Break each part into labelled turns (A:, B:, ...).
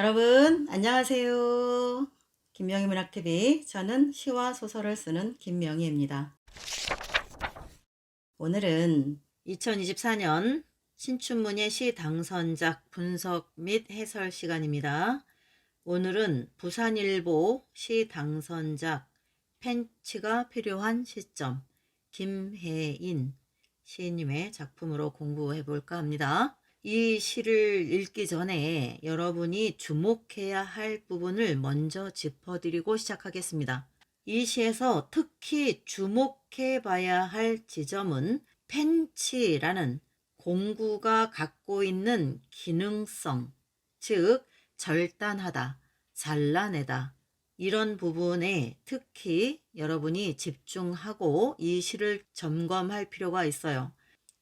A: 여러분 안녕하세요. 김명희 문학TV, 저는 시와 소설을 쓰는 김명희입니다. 오늘은 2024년 신춘문예 시 당선작 분석 및 해설 시간입니다. 오늘은 부산일보 시 당선작 펜치가 필요한 시점, 김혜인 시인님의 작품으로 공부해 볼까 합니다. 이 시를 읽기 전에 여러분이 주목해야 할 부분을 먼저 짚어드리고 시작하겠습니다. 이 시에서 특히 주목해 봐야 할 지점은 펜치라는 공구가 갖고 있는 기능성, 즉 절단하다, 잘라내다, 이런 부분에 특히 여러분이 집중하고 이 시를 점검할 필요가 있어요.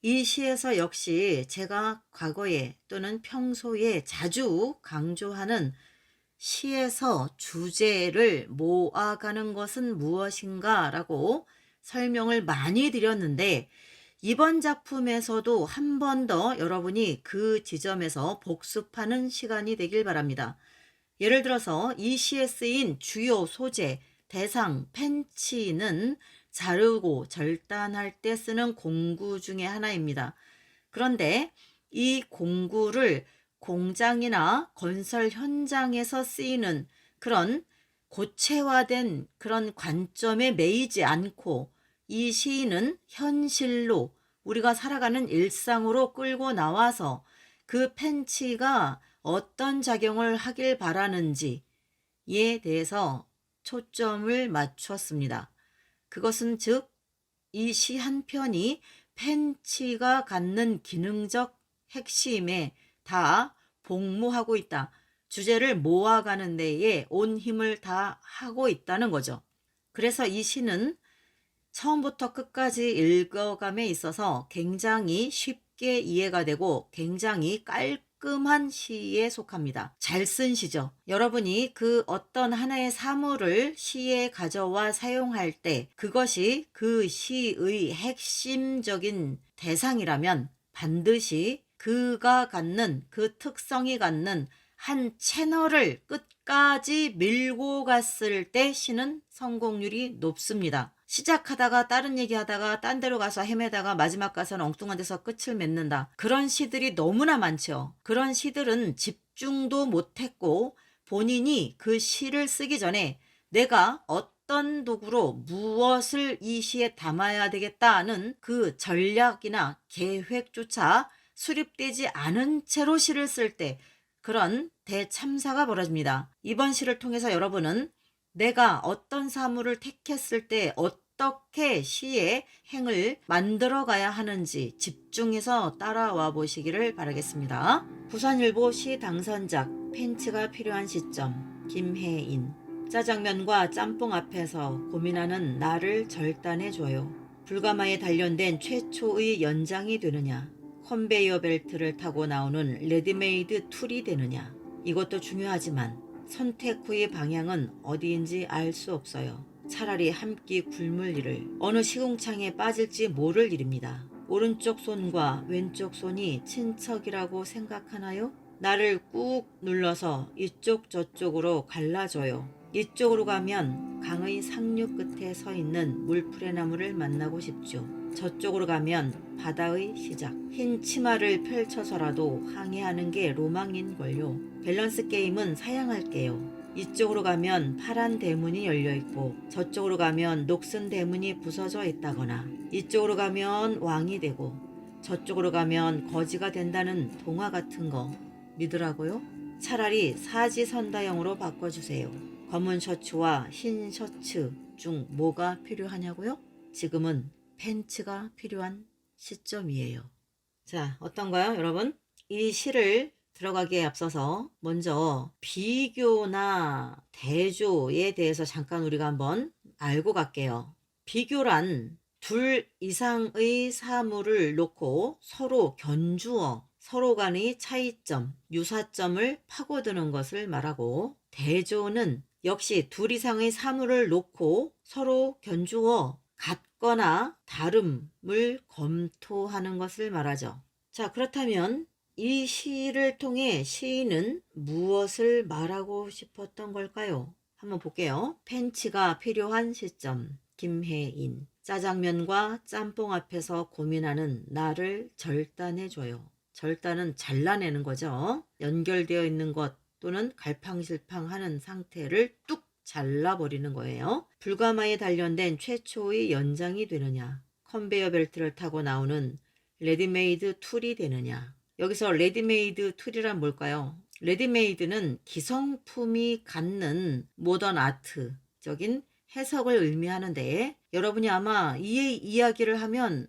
A: 이 시에서 역시 제가 과거에 또는 평소에 자주 강조하는 시에서 주제를 모아가는 것은 무엇인가 라고 설명을 많이 드렸는데, 이번 작품에서도 한 번 더 여러분이 그 지점에서 복습하는 시간이 되길 바랍니다. 예를 들어서 이 시에 쓰인 주요 소재, 대상, 펜치는 자르고 절단할 때 쓰는 공구 중에 하나입니다. 그런데 이 공구를 공장이나 건설 현장에서 쓰이는 그런 고체화된 그런 관점에 매이지 않고, 이 시인은 현실로 우리가 살아가는 일상으로 끌고 나와서 그 펜치가 어떤 작용을 하길 바라는지에 대해서 초점을 맞췄습니다. 그것은 즉, 이 시 한 편이 펜치가 갖는 기능적 핵심에 다 복무하고 있다. 주제를 모아가는 데에 온 힘을 다 하고 있다는 거죠. 그래서 이 시는 처음부터 끝까지 읽어감에 있어서 굉장히 쉽게 이해가 되고 굉장히 깔끔한 시에 속합니다. 잘 쓴 시죠. 여러분이 그 어떤 하나의 사물을 시에 가져와 사용할 때 그것이 그 시의 핵심적인 대상이라면 반드시 그가 갖는, 그 특성이 갖는 한 채널을 끝까지 밀고 갔을 때 시는 성공률이 높습니다. 시작하다가 다른 얘기하다가 딴 데로 가서 헤매다가 마지막 가서는 엉뚱한 데서 끝을 맺는다. 그런 시들이 너무나 많죠. 그런 시들은 집중도 못했고, 본인이 그 시를 쓰기 전에 내가 어떤 도구로 무엇을 이 시에 담아야 되겠다는 그 전략이나 계획조차 수립되지 않은 채로 시를 쓸 때 그런 대참사가 벌어집니다. 이번 시를 통해서 여러분은 내가 어떤 사물을 택했을 때 어떻게 시의 행을 만들어 가야 하는지 집중해서 따라와 보시기를 바라겠습니다. 부산일보 시 당선작 펜치가 필요한 시점, 김혜인. 짜장면과 짬뽕 앞에서 고민하는 나를 절단해줘요. 불가마에 단련된 최초의 연장이 되느냐, 컨베이어 벨트를 타고 나오는 레디메이드 툴이 되느냐. 이것도 중요하지만 선택 후의 방향은 어디인지 알 수 없어요. 차라리 한 끼 굶을 일을, 어느 시궁창에 빠질지 모를 일입니다. 오른쪽 손과 왼쪽 손이 친척이라고 생각하나요? 나를 꾹 눌러서 이쪽 저쪽으로 갈라줘요. 이쪽으로 가면 강의 상류 끝에 서 있는 물풀의 나무를 만나고 싶죠. 저쪽으로 가면 바다의 시작. 흰 치마를 펼쳐서라도 항해하는 게 로망인걸요. 밸런스 게임은 사양할게요. 이쪽으로 가면 파란 대문이 열려있고, 저쪽으로 가면 녹슨 대문이 부서져 있다거나, 이쪽으로 가면 왕이 되고 저쪽으로 가면 거지가 된다는 동화 같은 거 믿으라고요? 차라리 사지선다형으로 바꿔주세요. 검은 셔츠와 흰 셔츠 중 뭐가 필요하냐고요? 지금은 펜치가 필요한 시점이에요. 자, 어떤가요, 여러분? 이 시를 들어가기에 앞서서 먼저 비교나 대조에 대해서 잠깐 우리가 한번 알고 갈게요. 비교란 둘 이상의 사물을 놓고 서로 견주어 서로 간의 차이점, 유사점을 파고드는 것을 말하고, 대조는 역시 둘 이상의 사물을 놓고 서로 견주어 같거나 다름을 검토하는 것을 말하죠. 자, 그렇다면 이 시를 통해 시인은 무엇을 말하고 싶었던 걸까요? 한번 볼게요. 팬츠가 필요한 시점. 김혜인. 짜장면과 짬뽕 앞에서 고민하는 나를 절단해줘요. 절단은 잘라내는 거죠. 연결되어 있는 것 또는 갈팡질팡하는 상태를 뚝 잘라버리는 거예요. 불가마에 단련된 최초의 연장이 되느냐, 컨베이어 벨트를 타고 나오는 레디메이드 툴이 되느냐. 여기서 레디메이드 툴이란 뭘까요? 레디메이드는 기성품이 갖는 모던 아트적인 해석을 의미하는데, 여러분이 아마 이 이야기를 하면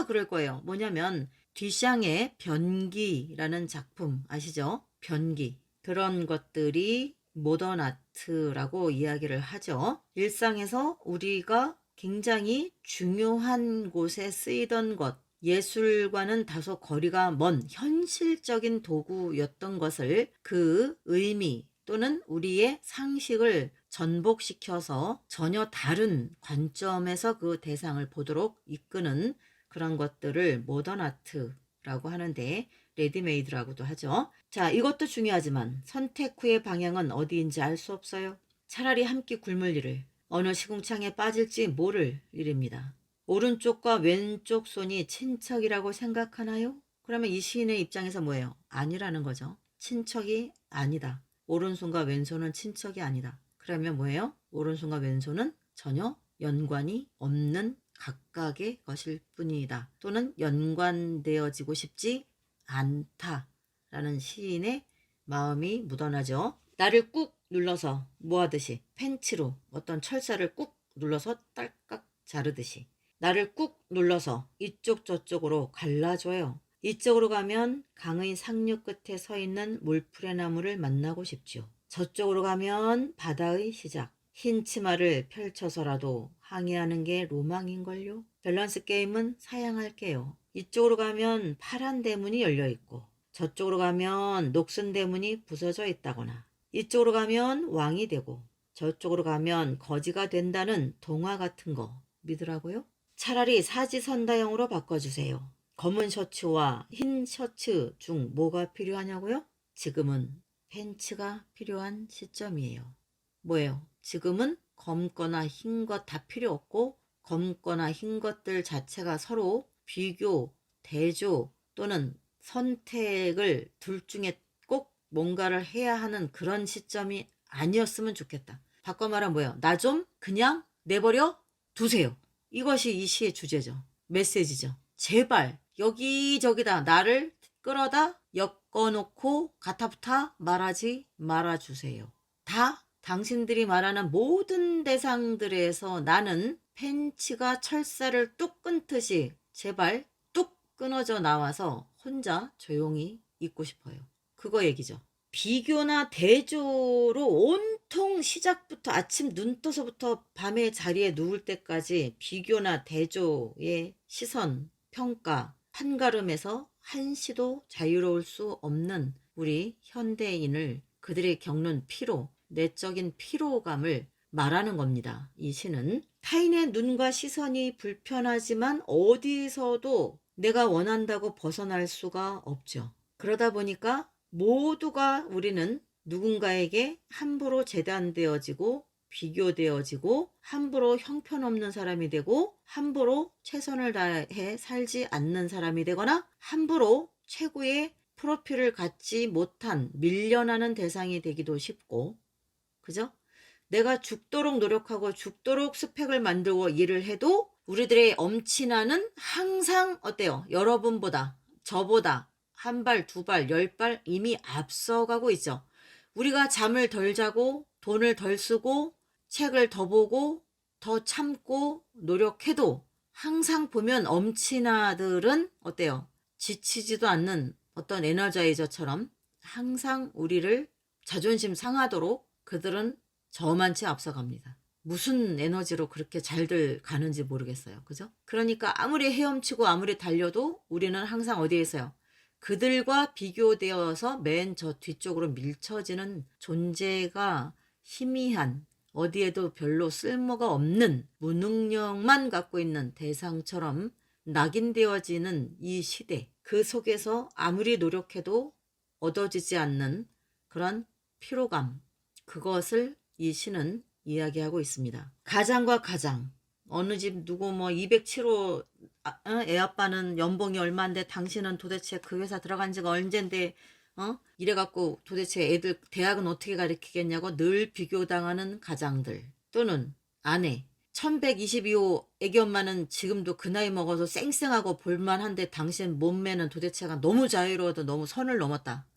A: 그럴 거예요. 뭐냐면 뒤샹의 변기라는 작품 아시죠? 변기. 그런 것들이 모던 아트라고 이야기를 하죠. 일상에서 우리가 굉장히 중요한 곳에 쓰이던 것, 예술과는 다소 거리가 먼 현실적인 도구였던 것을 그 의미 또는 우리의 상식을 전복시켜서 전혀 다른 관점에서 그 대상을 보도록 이끄는 그런 것들을 모던 아트라고 하는데, 레디메이드라고도 하죠. 자, 이것도 중요하지만 선택 후의 방향은 어디인지 알 수 없어요. 차라리 한 끼 굶을 일을, 어느 시궁창에 빠질지 모를 일입니다. 오른쪽과 왼쪽 손이 친척이라고 생각하나요? 그러면 이 시인의 입장에서 뭐예요? 아니라는 거죠. 친척이 아니다. 오른손과 왼손은 친척이 아니다. 그러면 뭐예요? 오른손과 왼손은 전혀 연관이 없는 각각의 것일 뿐이다. 또는 연관되어지고 싶지 않다라는 시인의 마음이 묻어나죠. 나를 꾹 눌러서 뭐하듯이, 펜치로 어떤 철사를 꾹 눌러서 딸깍 자르듯이 나를 꾹 눌러서 이쪽 저쪽으로 갈라줘요. 이쪽으로 가면 강의 상류 끝에 서 있는 물풀의 나무를 만나고 싶죠. 저쪽으로 가면 바다의 시작. 흰 치마를 펼쳐서라도 항해하는 게 로망인걸요. 밸런스 게임은 사양할게요. 이쪽으로 가면 파란 대문이 열려있고, 저쪽으로 가면 녹슨 대문이 부서져 있다거나, 이쪽으로 가면 왕이 되고 저쪽으로 가면 거지가 된다는 동화 같은 거 믿으라고요? 차라리 사지선다형으로 바꿔주세요. 검은 셔츠와 흰 셔츠 중 뭐가 필요하냐고요? 지금은 팬츠가 필요한 시점이에요. 뭐예요? 지금은 검거나 흰 것 다 필요 없고, 검거나 흰 것들 자체가 서로 비교, 대조 또는 선택을 둘 중에 꼭 뭔가를 해야 하는 그런 시점이 아니었으면 좋겠다. 바꿔 말하면 뭐예요? 나 좀 그냥 내버려 두세요. 이것이 이 시의 주제죠. 메시지죠. 제발 여기저기다 나를 끌어다 엮어놓고 가타부타 말하지 말아주세요. 다 당신들이 말하는 모든 대상들에서 나는 팬츠가 철사를 뚝 끊듯이 제발 뚝 끊어져 나와서 혼자 조용히 있고 싶어요. 그거 얘기죠. 비교나 대조로 온통 시작부터 아침 눈 떠서부터 밤에 자리에 누울 때까지 비교나 대조의 시선, 평가, 판가름에서 한시도 자유로울 수 없는 우리 현대인을, 그들이 겪는 피로, 내적인 피로감을 말하는 겁니다. 이 시는 타인의 눈과 시선이 불편하지만 어디서도 내가 원한다고 벗어날 수가 없죠. 그러다 보니까 모두가, 우리는 누군가에게 함부로 재단되어지고 비교되어지고 함부로 형편없는 사람이 되고 함부로 최선을 다해 살지 않는 사람이 되거나 함부로 최고의 프로필을 갖지 못한 밀려나는 대상이 되기도 쉽고, 그죠? 내가 죽도록 노력하고 죽도록 스펙을 만들고 일을 해도 우리들의 엄친아는 항상 어때요? 여러분보다, 저보다 한 발, 두 발, 10발 이미 앞서가고 있죠. 우리가 잠을 덜 자고 돈을 덜 쓰고 책을 더 보고 더 참고 노력해도 항상 보면 엄친아들은 어때요? 지치지도 않는 어떤 에너자이저처럼 항상 우리를 자존심 상하도록 그들은 저만치 앞서갑니다. 무슨 에너지로 그렇게 잘들 가는지 모르겠어요. 그죠? 그러니까 아무리 헤엄치고 아무리 달려도 우리는 항상 어디에 있어요? 그들과 비교되어서 맨 저 뒤쪽으로 밀쳐지는 존재가 희미한, 어디에도 별로 쓸모가 없는 무능력만 갖고 있는 대상처럼 낙인되어지는 이 시대. 그 속에서 아무리 노력해도 얻어지지 않는 그런 피로감, 그것을 이 시는 이야기하고 있습니다. 가장과 가장, 어느 집 누구 뭐 207호 애 아빠는 연봉이 얼마인데 당신은 도대체 그 회사 들어간 지가 언젠데 이래갖고 도대체 애들 대학은 어떻게 가르치겠냐고 늘 비교당하는 가장들, 또는 아내, 1122호 애기 엄마는 지금도 그 나이 먹어서 쌩쌩하고 볼만한데 당신 몸매는 도대체가 너무 자유로워도 너무 선을 넘었다.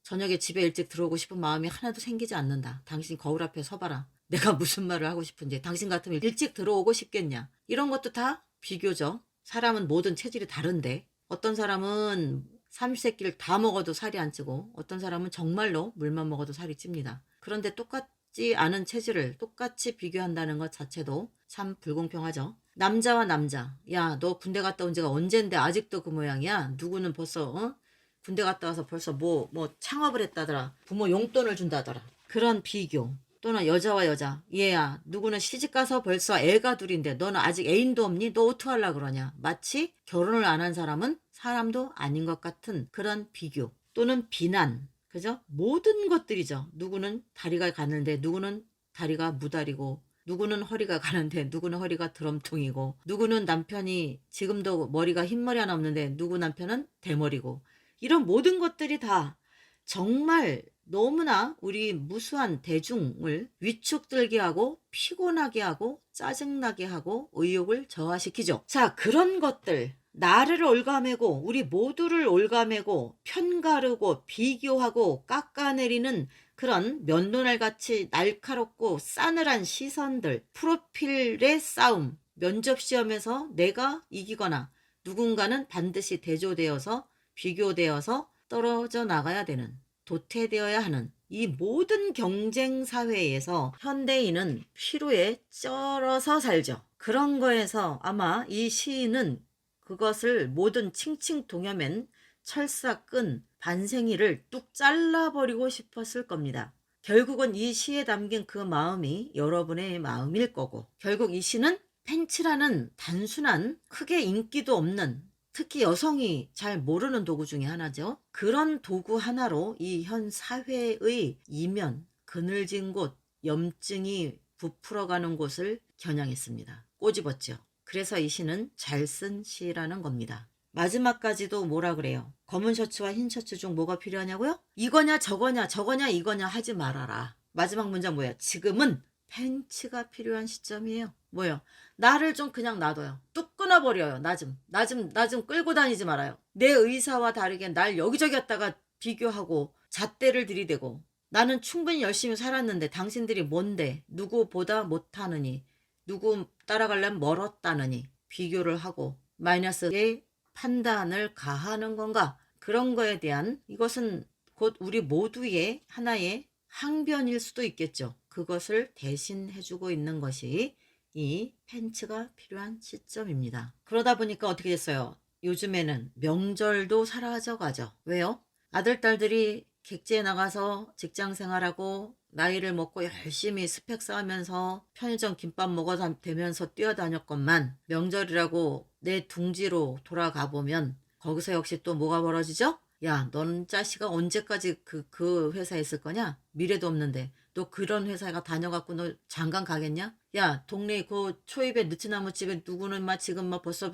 A: 저녁에 집에 일찍 들어오고 싶은 마음이 하나도 생기지 않는다. 당신 거울 앞에 서봐라. 내가 무슨 말을 하고 싶은지. 당신 같으면 일찍 들어오고 싶겠냐. 이런 것도 다 비교죠. 사람은 모든 체질이 다른데 어떤 사람은 삼시세끼를 다 먹어도 살이 안 찌고 어떤 사람은 정말로 물만 먹어도 살이 찝니다. 그런데 똑같지 않은 체질을 똑같이 비교한다는 것 자체도 참 불공평하죠. 남자와 남자. 야, 너 군대 갔다 온 지가 언젠데 아직도 그 모양이야? 누구는 벌써 군대 갔다 와서 벌써 뭐 창업을 했다더라. 부모 용돈을 준다더라. 그런 비교. 또는 여자와 여자. 얘야, 누구는 시집가서 벌써 애가 둘인데 너는 아직 애인도 없니? 너 어떡하려고 그러냐. 마치 결혼을 안 한 사람은 사람도 아닌 것 같은 그런 비교. 또는 비난. 그죠? 모든 것들이죠. 누구는 다리가 가는데 누구는 다리가 무다리고, 누구는 허리가 가는데 누구는 허리가 드럼통이고, 누구는 남편이 지금도 머리가 흰머리 하나 없는데 누구 남편은 대머리고, 이런 모든 것들이 다 정말 너무나 우리 무수한 대중을 위축들게 하고 피곤하게 하고 짜증나게 하고 의욕을 저하시키죠. 자, 그런 것들, 나를 올가매고 우리 모두를 올가매고 편가르고 비교하고 깎아내리는 그런 면도날같이 날카롭고 싸늘한 시선들, 프로필의 싸움, 면접시험에서 내가 이기거나 누군가는 반드시 대조되어서 비교되어서 떨어져 나가야 되는, 도태되어야 하는 이 모든 경쟁 사회에서 현대인은 피로에 쩔어서 살죠. 그런 거에서 아마 이 시인은 그것을 모든 칭칭동여맨 철사끈 반생이를 뚝 잘라버리고 싶었을 겁니다. 결국은 이 시에 담긴 그 마음이 여러분의 마음일 거고, 결국 이 시는 펜치라는 단순한 크게 인기도 없는, 특히 여성이 잘 모르는 도구 중에 하나죠. 그런 도구 하나로 이 현 사회의 이면, 그늘진 곳, 염증이 부풀어가는 곳을 겨냥했습니다. 꼬집었죠. 그래서 이 시는 잘 쓴 시라는 겁니다. 마지막까지도 뭐라 그래요? 검은 셔츠와 흰 셔츠 중 뭐가 필요하냐고요? 이거냐 저거냐 저거냐 이거냐 하지 말아라. 마지막 문장 뭐예요? 지금은 팬츠가 필요한 시점이에요. 뭐요? 나를 좀 그냥 놔둬요. 뚝 끊어버려요. 나 좀 끌고 다니지 말아요. 내 의사와 다르게 날 여기저기 갔다가 비교하고 잣대를 들이대고, 나는 충분히 열심히 살았는데 당신들이 뭔데, 누구보다 못하느니, 누구 따라가려면 멀었다느니 비교를 하고 마이너스의 판단을 가하는 건가? 그런 거에 대한, 이것은 곧 우리 모두의 하나의 항변일 수도 있겠죠. 그것을 대신 해주고 있는 것이 이 팬츠가 필요한 시점입니다. 그러다 보니까 어떻게 됐어요? 요즘에는 명절도 사라져 가죠. 왜요? 아들, 딸들이 객지에 나가서 직장 생활하고 나이를 먹고 열심히 스펙 쌓으면서 편의점 김밥 먹어 되면서 뛰어다녔건만, 명절이라고 내 둥지로 돌아가 보면 거기서 역시 또 뭐가 벌어지죠? 야, 넌 자식아 언제까지 그 회사에 있을 거냐? 미래도 없는데 너 그런 회사가 다녀갖고 너 장관 가겠냐? 야, 동네 그 초입에 느티나무 집에 누구는 지금 벌써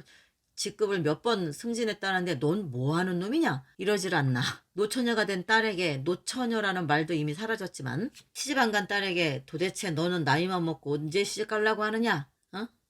A: 직급을 몇 번 승진했다는데 넌 뭐하는 놈이냐? 이러질 않나. 노처녀가 된 딸에게, 노처녀라는 말도 이미 사라졌지만, 시집 안 간 딸에게 도대체 너는 나이만 먹고 언제 시집 가려고 하느냐?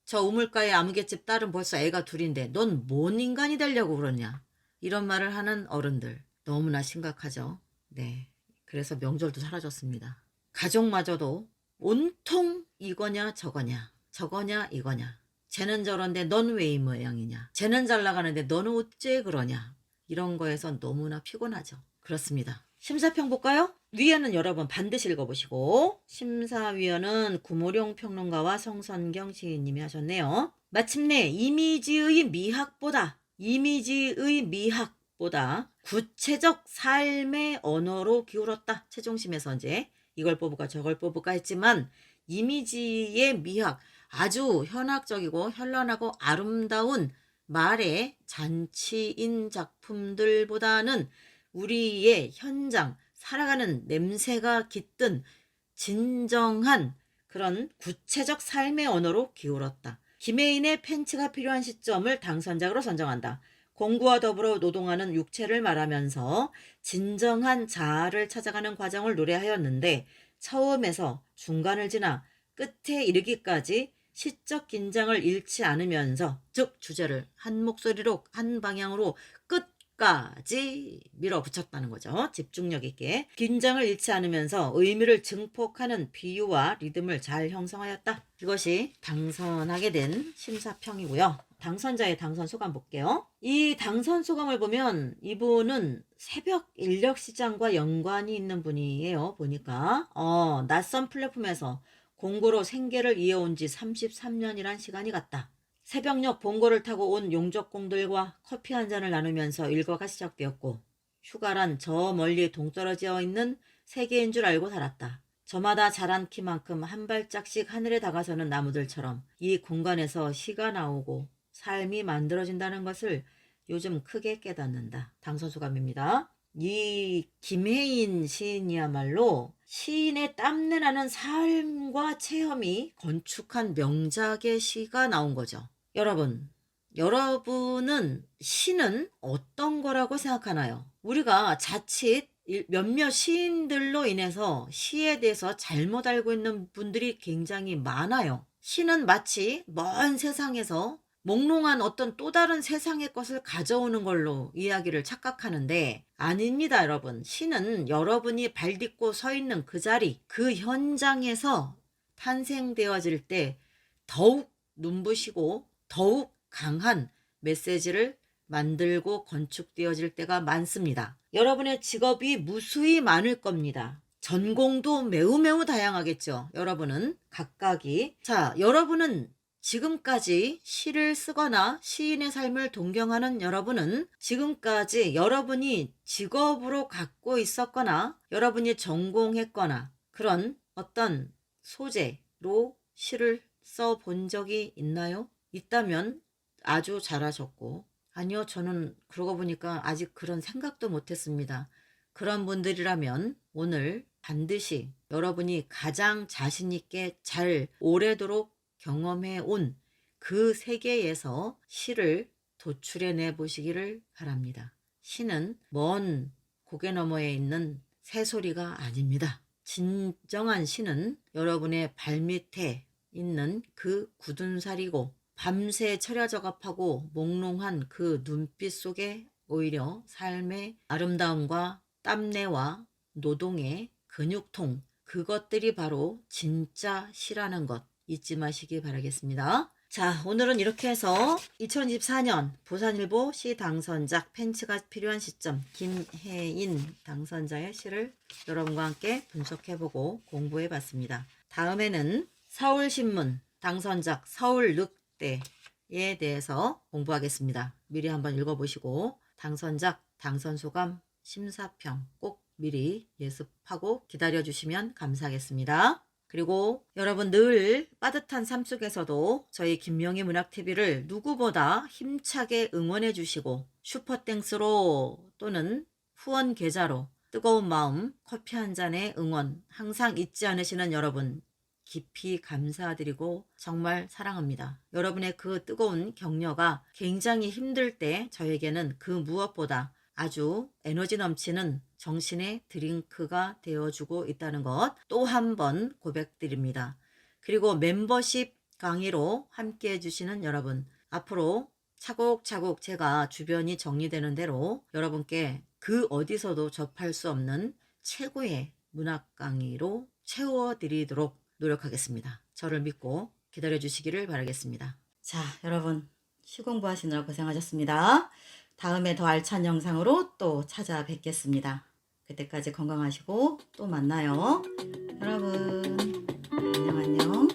A: 저 우물가의 아무개집 딸은 벌써 애가 둘인데 넌 뭔 인간이 되려고 그러냐? 이런 말을 하는 어른들 너무나 심각하죠. 네, 그래서 명절도 사라졌습니다. 가족마저도 온통 이거냐 저거냐 저거냐 이거냐, 쟤는 저런데 넌 왜 이 모양이냐, 쟤는 잘 나가는데 너는 어째 그러냐, 이런 거에서 너무나 피곤하죠. 그렇습니다. 심사평 볼까요? 위에는 여러분 반드시 읽어보시고, 심사위원은 구모룡 평론가와 성선경 시인님이 하셨네요. 마침내 이미지의 미학보다 구체적 삶의 언어로 기울었다. 최종심에서 이제 이걸 뽑을까 저걸 뽑을까 했지만, 이미지의 미학, 아주 현학적이고 현란하고 아름다운 말의 잔치인 작품들보다는 우리의 현장, 살아가는 냄새가 깃든 진정한 그런 구체적 삶의 언어로 기울었다. 김혜인의 팬츠가 필요한 시점을 당선작으로 선정한다. 공부와 더불어 노동하는 육체를 말하면서 진정한 자아를 찾아가는 과정을 노래하였는데 처음에서 중간을 지나 끝에 이르기까지 시적 긴장을 잃지 않으면서, 즉 주제를 한 목소리로 한 방향으로 끝까지 밀어붙였다는 거죠. 집중력 있게 긴장을 잃지 않으면서 의미를 증폭하는 비유와 리듬을 잘 형성하였다. 이것이 당선하게 된 심사평이고요. 당선자의 당선 소감 볼게요. 이 당선 소감을 보면 이분은 새벽 인력 시장과 연관이 있는 분이에요. 보니까 낯선 플랫폼에서 공고로 생계를 이어온 지 33년이란 시간이 갔다. 새벽녘 봉고를 타고 온 용적공들과 커피 한 잔을 나누면서 일과가 시작되었고, 휴가란 저 멀리 동떨어져 있는 세계인 줄 알고 살았다. 저마다 자란 키만큼 한 발짝씩 하늘에 다가서는 나무들처럼 이 공간에서 시가 나오고 삶이 만들어진다는 것을 요즘 크게 깨닫는다. 당선소감입니다. 이 김혜인 시인이야말로 시인의 땀내나는 삶과 체험이 건축한 명작의 시가 나온 거죠. 여러분은 시는 어떤 거라고 생각하나요? 우리가 자칫 몇몇 시인들로 인해서 시에 대해서 잘못 알고 있는 분들이 굉장히 많아요. 시는 마치 먼 세상에서 몽롱한 어떤 또 다른 세상의 것을 가져오는 걸로 이야기를 착각하는데 아닙니다, 여러분. 시는 여러분이 발 딛고 서 있는 그 자리, 그 현장에서 탄생되어질 때 더욱 눈부시고 더욱 강한 메시지를 만들고 건축되어질 때가 많습니다. 여러분의 직업이 무수히 많을 겁니다. 전공도 매우 다양하겠죠. 여러분은 각각이. 자, 여러분은 지금까지 시를 쓰거나 시인의 삶을 동경하는 여러분은 지금까지 여러분이 직업으로 갖고 있었거나 여러분이 전공했거나 그런 어떤 소재로 시를 써본 적이 있나요? 있다면 아주 잘하셨고, 아니요, 저는 그러고 보니까 아직 그런 생각도 못했습니다. 그런 분들이라면 오늘 반드시 여러분이 가장 자신있게 잘 오래도록 경험해 온 그 세계에서 시를 도출해내 보시기를 바랍니다. 시는 먼 고개 너머에 있는 새소리가 아닙니다. 진정한 시는 여러분의 발밑에 있는 그 굳은 살이고 밤새 철야 작업하고 몽롱한 그 눈빛 속에 오히려 삶의 아름다움과 땀내와 노동의 근육통, 그것들이 바로 진짜 시라는 것 잊지 마시기 바라겠습니다. 자, 오늘은 이렇게 해서 2024년 부산일보 시 당선작 팬츠가 필요한 시점 김혜인 당선자의 시를 여러분과 함께 분석해보고 공부해봤습니다. 다음에는 서울신문 당선작 서울늑대에 대해서 공부하겠습니다. 미리 한번 읽어보시고 당선작 당선소감 심사평 꼭 미리 예습하고 기다려주시면 감사하겠습니다. 그리고 여러분 늘 빠듯한 삶 속에서도 저희 김명희 문학TV를 누구보다 힘차게 응원해 주시고 슈퍼땡스로 또는 후원 계좌로 뜨거운 마음 커피 한 잔의 응원 항상 잊지 않으시는 여러분 깊이 감사드리고 정말 사랑합니다. 여러분의 그 뜨거운 격려가 굉장히 힘들 때 저에게는 그 무엇보다 아주 에너지 넘치는 정신의 드링크가 되어주고 있다는 것 또 한 번 고백드립니다. 그리고 멤버십 강의로 함께 해주시는 여러분, 앞으로 차곡차곡 제가 주변이 정리되는 대로 여러분께 그 어디서도 접할 수 없는 최고의 문학 강의로 채워드리도록 노력하겠습니다. 저를 믿고 기다려주시기를 바라겠습니다. 자, 여러분 시공부하시느라 고생하셨습니다. 다음에 더 알찬 영상으로 또 찾아뵙겠습니다. 그때까지 건강하시고 또 만나요. 여러분 안녕.